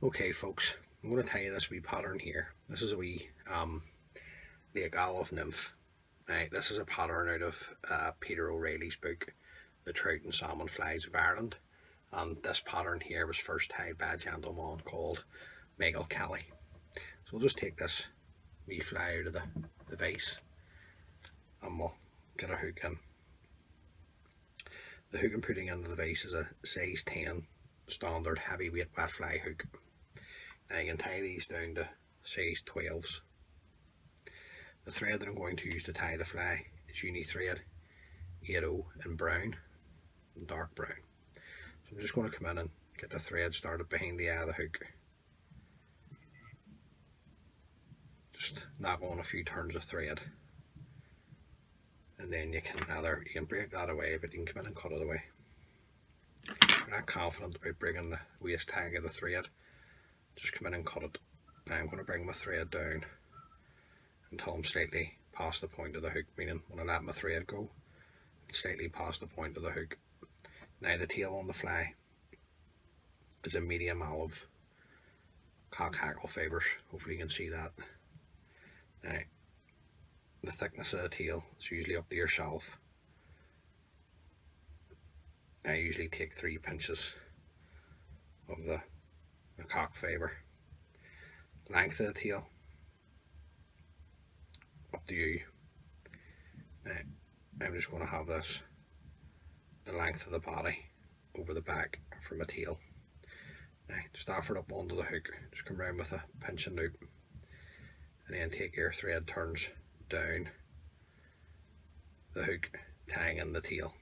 Okay folks, I'm going to tell you this wee pattern here. This is a wee Lake Olive Nymph. Right, this is a pattern out of Peter O'Reilly's book, The Trout and Salmon Flies of Ireland. And this pattern here was first tied by a gentleman called Michael Kelly. So we'll just take this wee fly out of the vase and we'll get a hook in. The hook I'm putting into the vase is a size 10 standard heavyweight wet fly hook. Now you can tie these down to size 12s. The thread that I'm going to use to tie the fly is uni thread 80 in brown, dark brown. So I'm just going to come in and get the thread started behind the eye of the hook. Just knock on a few turns of thread, and then you can break that away, but you can come in and cut it away. If you're not confident about breaking the waist tag of the thread, just come in and cut it. Now I'm going to bring my thread down until I'm slightly past the point of the hook, meaning when I let my thread go, it's slightly past the point of the hook. Now the tail on the fly is a medium olive cock hackle fibres. Hopefully you can see that. Now the thickness of the tail is usually up to yourself. I usually take 3 pinches of the cock fibre. Length of the tail, up to you. Now I'm just going to have this the length of the body over the back for my tail. Now just offer it up onto the hook, just come around with a pinching loop, and then take your thread turns down the hook, tying in the tail.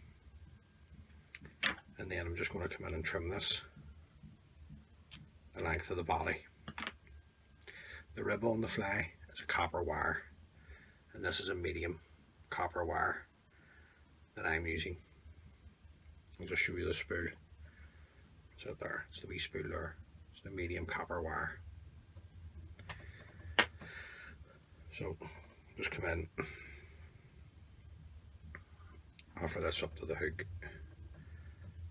And then I'm just going to come in and trim this the length of the body. The rib on the fly is a copper wire, and this is a medium copper wire that I'm using. I'll just show you the spool. It's out there, it's the wee spool there. It's the medium copper wire. So just come in, offer this up to the hook.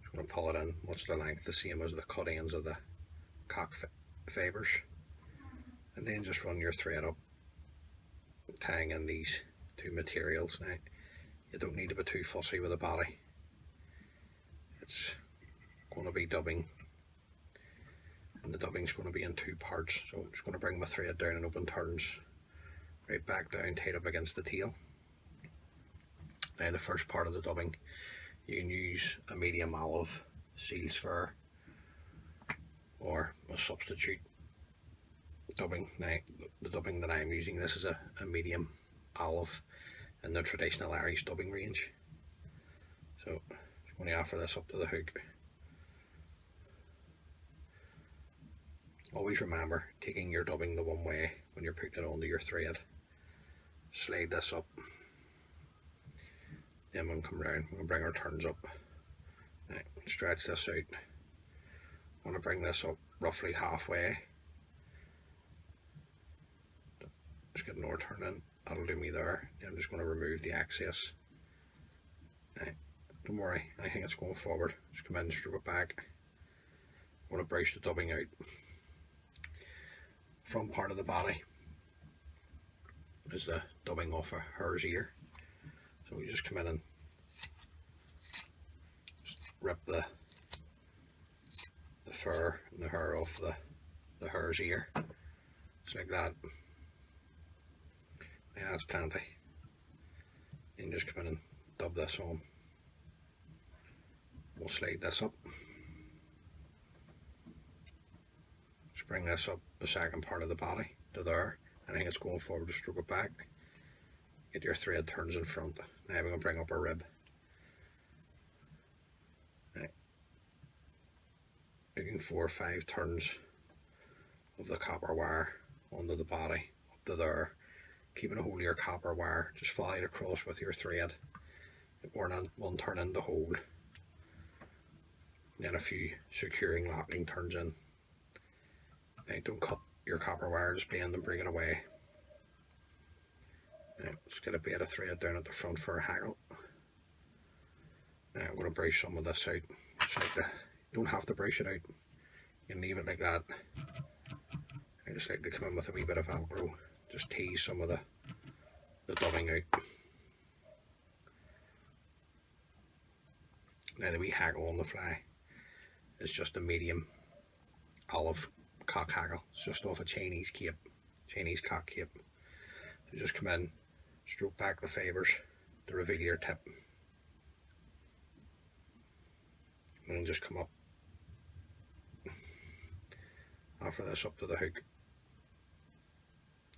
Just going to pull it in much the length, the same as the cut ends of the cock fibres, and then just run your thread up, tying in these two materials. Now you don't need to be too fussy with the body. It's going to be dubbing, and the dubbing is going to be in 2 parts. So I'm just going to bring my thread down in open turns, right back down, tied up against the tail. Now the first part of the dubbing, you can use a medium olive seal's fur or a substitute dubbing. Now the dubbing that I'm using, this is a medium olive in the traditional Irish dubbing range. So when you offer this up to the hook, always remember taking your dubbing the one way when you're putting it onto your thread. Slide this up, then we'll come round, we'll bring our turns up. Now stretch this out. I want to bring this up roughly halfway. Just get another turn in, that'll do me there. Then I'm just going to remove the excess. Now, don't worry, I think it's going forward. Just come in and stroke it back. I want to brush the dubbing out. Front part of the body is the dubbing off a hare's ear. So we just come in and just rip the fur and the hair off the hare's ear, just like that. Yeah, that's plenty. And just come in and dub this on. We'll slide this up. Just bring this up the second part of the body to there. I think it's going forward, to stroke it back. Get your thread turns in front. Now we're going to bring up our rib. Now, making 4 or 5 turns of the copper wire onto the body, up to there. Keeping a hold of your copper wire, just follow it across with your thread. One turn in the hold. Then a few securing locking turns in. Now don't cut your copper wire, just bend and bring it away. Now just get a bit of thread down at the front for a hackle. Now I'm going to brush some of this out. Just like you don't have to brush it out. You can leave it like that. I just like to come in with a wee bit of Velcro, just tease some of the dubbing out. Now the wee haggle on the fly is just a medium olive cock haggle. It's just off a Chinese cock cape. So just come in, stroke back the fibres to reveal your tip, and then just come up, offer this up to the hook,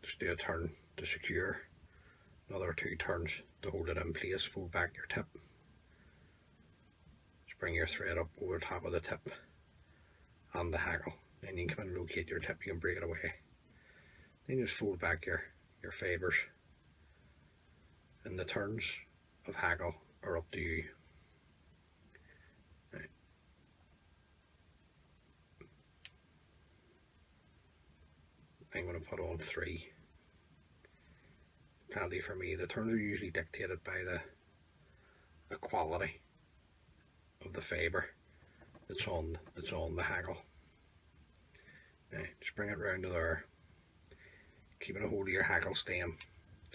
just do a turn to secure, another 2 turns to hold it in place, fold back your tip, just bring your thread up over top of the tip and the haggle, then you can come and locate your tip, you can break it away, then just fold back your fibres, and the turns of haggle are up to you. Right. I'm going to put on 3. Plenty for me. The turns are usually dictated by the quality of the fibre that's on the haggle. Now, just bring it round to there, keeping a hold of your haggle stem.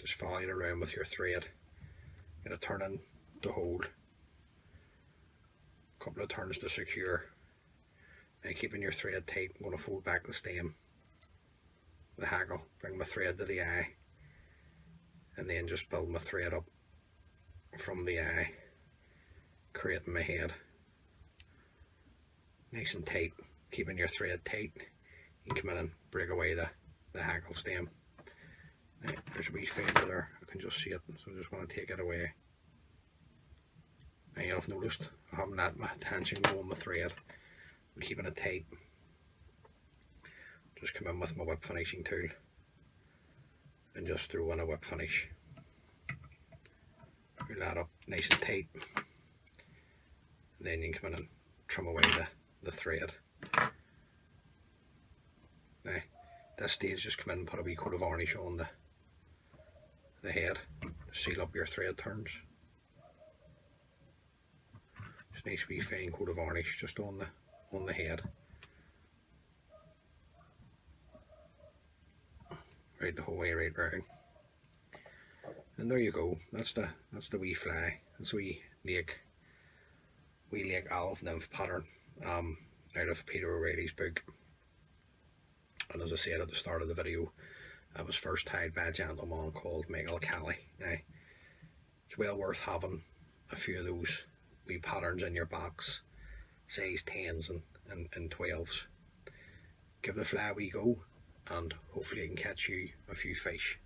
Just follow it around with your thread. Get a turn in to hold, a couple of turns to secure, and keeping your thread tight. I'm going to fold back the stem, the haggle, bring my thread to the eye, and then just build my thread up from the eye, creating my head. Nice and tight, keeping your thread tight. You can come in and break away the haggle stem. Right, there's a wee fibre there, I can just see it, so I just want to take it away. Now you've noticed I haven't let my attention go on the thread. I'm keeping it tight. Just come in with my whip finishing tool and just throw in a whip finish. Pull that up nice and tight, and then you can come in and trim away the thread. Now, this stage, just come in and put a wee coat of varnish on the head to seal up your thread turns. Just a nice wee fine coat of varnish just on the head. Right the whole way right round. And there you go. That's the wee fly. That's wee lake olive nymph pattern out of Peter O'Reilly's book. And as I said at the start of the video, I was first tied by a gentleman called Michael Kelly. Now, it's well worth having a few of those wee patterns in your box, size 10s and 12s. Give the fly a wee go, and hopefully I can catch you a few fish.